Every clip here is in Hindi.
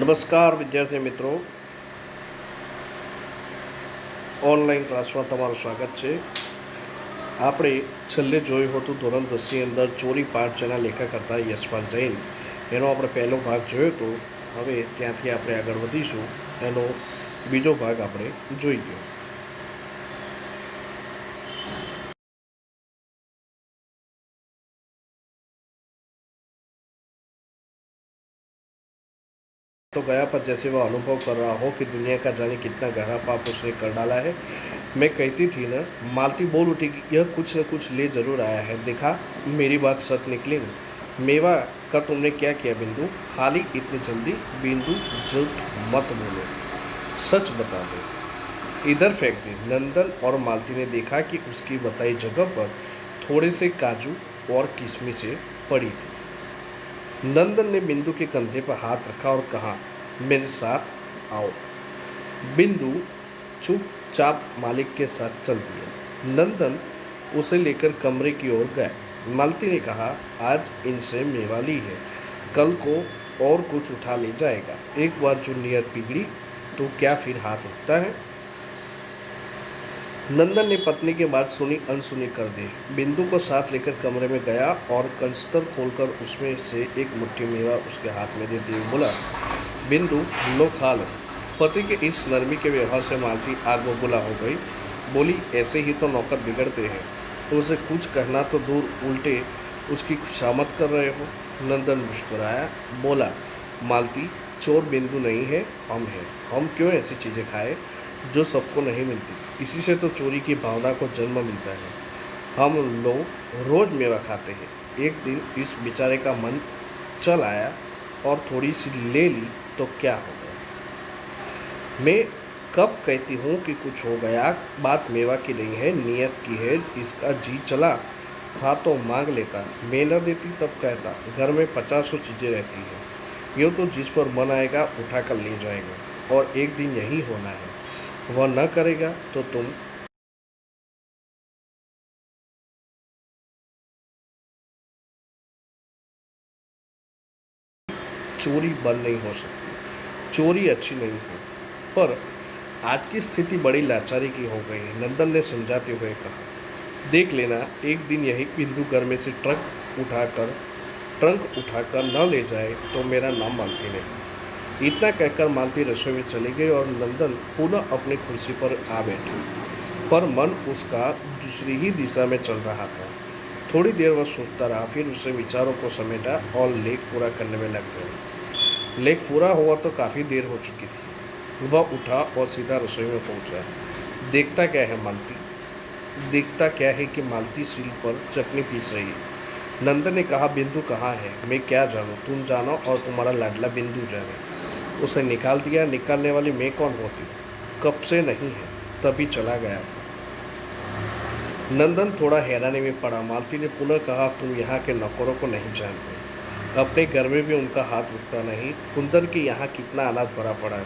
નમસ્કાર વિદ્યાર્થી મિત્રો, ઓનલાઈન ક્લાસમાં તમારું સ્વાગત છે. આપણે છેલ્લે જોયું હતું ધોરણ 10ની અંદર ચોરી પાઠ જેના લેખક હતા યશપાલ જૈન, એનો આપણે પહેલો ભાગ જોયો હતો. હવે ત્યાંથી આપણે આગળ વધીશું, એનો બીજો ભાગ આપણે જોઈએ. तो गया पर जैसे वह अनुभव कर रहा हो कि दुनिया का जाने कितना गहरा पाप उसने कर डाला है. मैं कहती थी ना, मालती बोल उठी कि यह कुछ न कुछ ले जरूर आया है. देखा, मेरी बात सच निकली ना. मेवा का तुमने क्या किया बिंदु? खाली इतनी जल्दी? बिंदु झूठ मत बोलो, सच बता दो. इधर फेंक दी. नंदन और मालती ने देखा कि उसकी बताई जगह पर थोड़े से काजू और किशमिशें पड़ी थी. नंदन ने बिंदु के कंधे पर हाथ रखा और कहा, मेरे साथ आओ. बिंदु चुपचाप मालिक के साथ चल दिया. नंदन उसे लेकर कमरे की ओर गया. मालती ने कहा, आज इनसे मेवा ली है, कल को और कुछ उठा ले जाएगा. एक बार जो नियत बिगड़ी तो क्या फिर हाथ उठता है. नंदन ने पत्नी की बात सुनी अनसुनी कर दी. बिंदु को साथ लेकर कमरे में गया और कंस्तर खोलकर उसमें से एक मुट्ठी मेवा उसके हाथ में देते हुए बोला, बिंदु लो खा लो. पति के इस नरमी के व्यवहार से मालती आग बबूला हो गई. बोली, ऐसे ही तो नौकर बिगड़ते हैं. उसे कुछ कहना तो दूर, उल्टे उसकी खुशामद कर रहे हो. नंदन मुस्कुराया, बोला, मालती, चोर बिंदु नहीं है, हम हैं. हम क्यों ऐसी चीज़ें खाए जो सबको नहीं मिलती. इसी से तो चोरी की भावना को जन्म मिलता है. हम लोग रोज़ मेवा खाते हैं. एक दिन इस बेचारे का मन चल आया और थोड़ी सी ले ली तो क्या हो गया. मैं कब कहती हूँ कि कुछ हो गया. बात मेवा की नहीं है, नियत की है. इसका जी चला था तो मांग लेता. मैं न देती तब कहता, घर में 50 चीज़ें रहती हैं. यूँ तो जिस पर मन आएगा उठा कर ले जाएगा, और एक दिन यही होना है. वह न करेगा तो तुम चोरी बंद नहीं हो सकती. चोरी अच्छी नहीं है, पर आज की स्थिति बड़ी लाचारी की हो गई है. नंदन ने समझाते हुए कहा, देख लेना, एक दिन यही बिंदु घर में से ट्रंक उठाकर न ले जाए तो मेरा नाम मालती नहीं. इतना कहकर मालती रसोई में चली गई और नंदन पुनः अपनी कुर्सी पर आ बैठी, पर मन उसका दूसरी ही दिशा में चल रहा था. थोड़ी देर वह सोचता रहा, फिर उसे विचारों को समेटा और लेख पूरा करने में लग गया. लेख पूरा हुआ तो काफ़ी देर हो चुकी थी. वह उठा और सीधा रसोई में पहुंचा. देखता क्या है मालती, देखता क्या है कि मालती सील पर चटनी पीस रही है. नंदन ने कहा, बिंदु कहाँ है. मैं क्या जानूँ, तुम जानो और तुम्हारा लाडला बिंदु जाने. उसे निकाल दिया. निकालने वाली मैं कौन होती, कब से नहीं है, तभी चला गया था. नंदन थोड़ा हैरानी में पड़ा. मालती ने पुनः कहा, तुम यहाँ के नौकरों को नहीं जानते. अपने घर में भी उनका हाथ रुकता नहीं. कुंदन के यहाँ कितना अनाज भरा पड़ा है,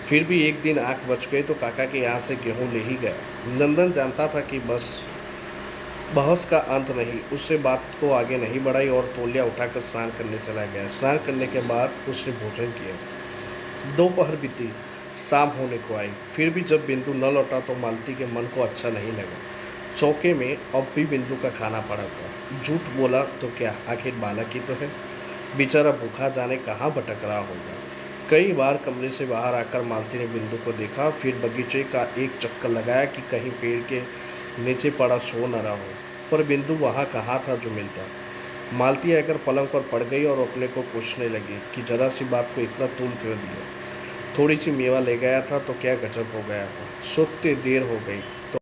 फिर भी एक दिन आँख बच गई तो काका के यहाँ से गेहूँ ले ही गया. नंदन जानता था कि बस बहस का अंत नहीं. उससे बात को आगे नहीं बढ़ाई और तौलिया उठाकर स्नान करने चला गया. स्नान करने के बाद उसने भोजन किया. दोपहर बीती, शाम होने को आई. फिर भी जब बिंदु न लौटा तो मालती के मन को अच्छा नहीं लगा. चौके में अब भी बिंदु का खाना पड़ा था. झूठ बोला तो क्या, आखिर बालक ही तो है. बेचारा भूखा जाने कहाँ भटक रहा होगा. कई बार कमरे से बाहर आकर मालती ने बिंदु को देखा. फिर बगीचे का एक चक्कर लगाया कि कहीं पेड़ के नीचे पड़ा सो न रहा हो. पर बिंदु वहाँ कहाँ था जो मिलता. मालती आकर पलंग पर पड़ गई और अपने को पूछने लगी कि जरा सी बात को इतना तूल क्यों दिया. थोड़ी सी मेवा ले गया था तो क्या गजब हो गया था. सोते देर हो गई तो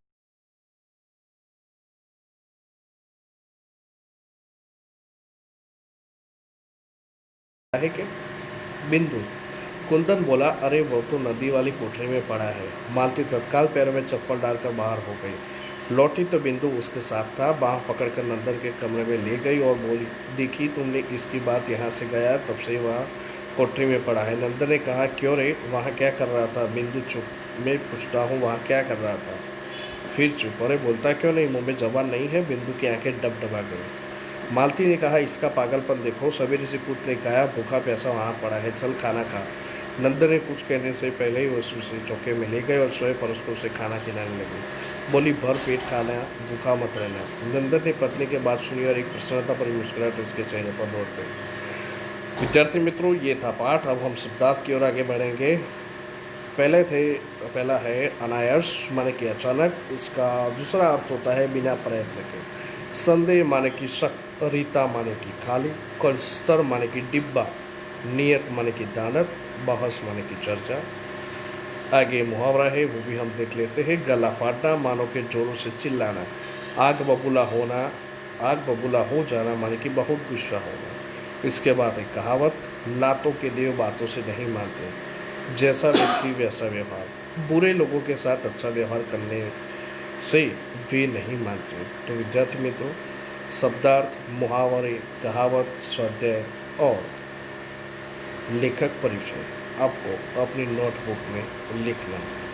है क्या. बिंदु. कुंदन बोला, अरे वो तो नदी वाली कोठरी में पड़ा है. मालती तत्काल पैरों में चप्पल डालकर बाहर हो गई. लौटी तो बिंदु उसके साथ था. बाँह पकड़कर नंदन के कमरे में ले गई और बोली, देखी तुमने, इसकी बात यहाँ से गया तब से वह कोठरी में पड़ा है. नंदन ने कहा, क्यों रे, वहाँ क्या कर रहा था. बिंदु चुप. मैं पूछता हूँ, वहाँ क्या कर रहा था. फिर चुप. अरे बोलता क्यों नहीं, मुँह में जबान नहीं है. बिंदु की आंखें डबडबा गई. मालती ने कहा, इसका पागलपन देखो, सवेरे से कुछ नहीं खाया, भूखा प्यासा वहाँ पड़ा है, चल खाना खा। नंद ने कुछ कहने से पहले ही वो उसे चौके में ले गए और सोए पर उसको उसे खाना खिलाने लगे। बोली, भर पेट खाना, भूखा मत रहना। नंदन ने पत्नी की बात सुनी और एक प्रसन्नता पर मुस्कुराहट उसके चेहरे पर दौड़ गई। विद्यार्थी मित्रों, ये था पाठ। अब हम शब्दार्थ की ओर आगे बढ़ेंगे। पहला है अनायास माने कि अचानक, उसका दूसरा अर्थ होता है बिना प्रयत्न के। संदेह माने कि शक, रीता माने कि खाली, कंस्तर माने कि डिब्बा, नियत माने कि दानत, बहस माने कि चर्चा। आगे मुहावरा है, वो भी हम देख लेते हैं। गला फाटना मानो के जोरों से चिल्लाना। आग बबूला होना, आग बबूला हो जाना माने कि बहुत गुस्सा होना। इसके बाद एक कहावत, लातों के देव बातों से नहीं मानते, जैसा व्यक्ति वैसा व्यवहार। बुरे लोगों के साथ अच्छा व्यवहार करने से वे नहीं मानते। तो विद्यार्थी मित्रों, शब्दार्थ, मुहावरे, कहावत, स्वाध्याय और लेखक परिचय आपको अपनी नोटबुक में लिखना है।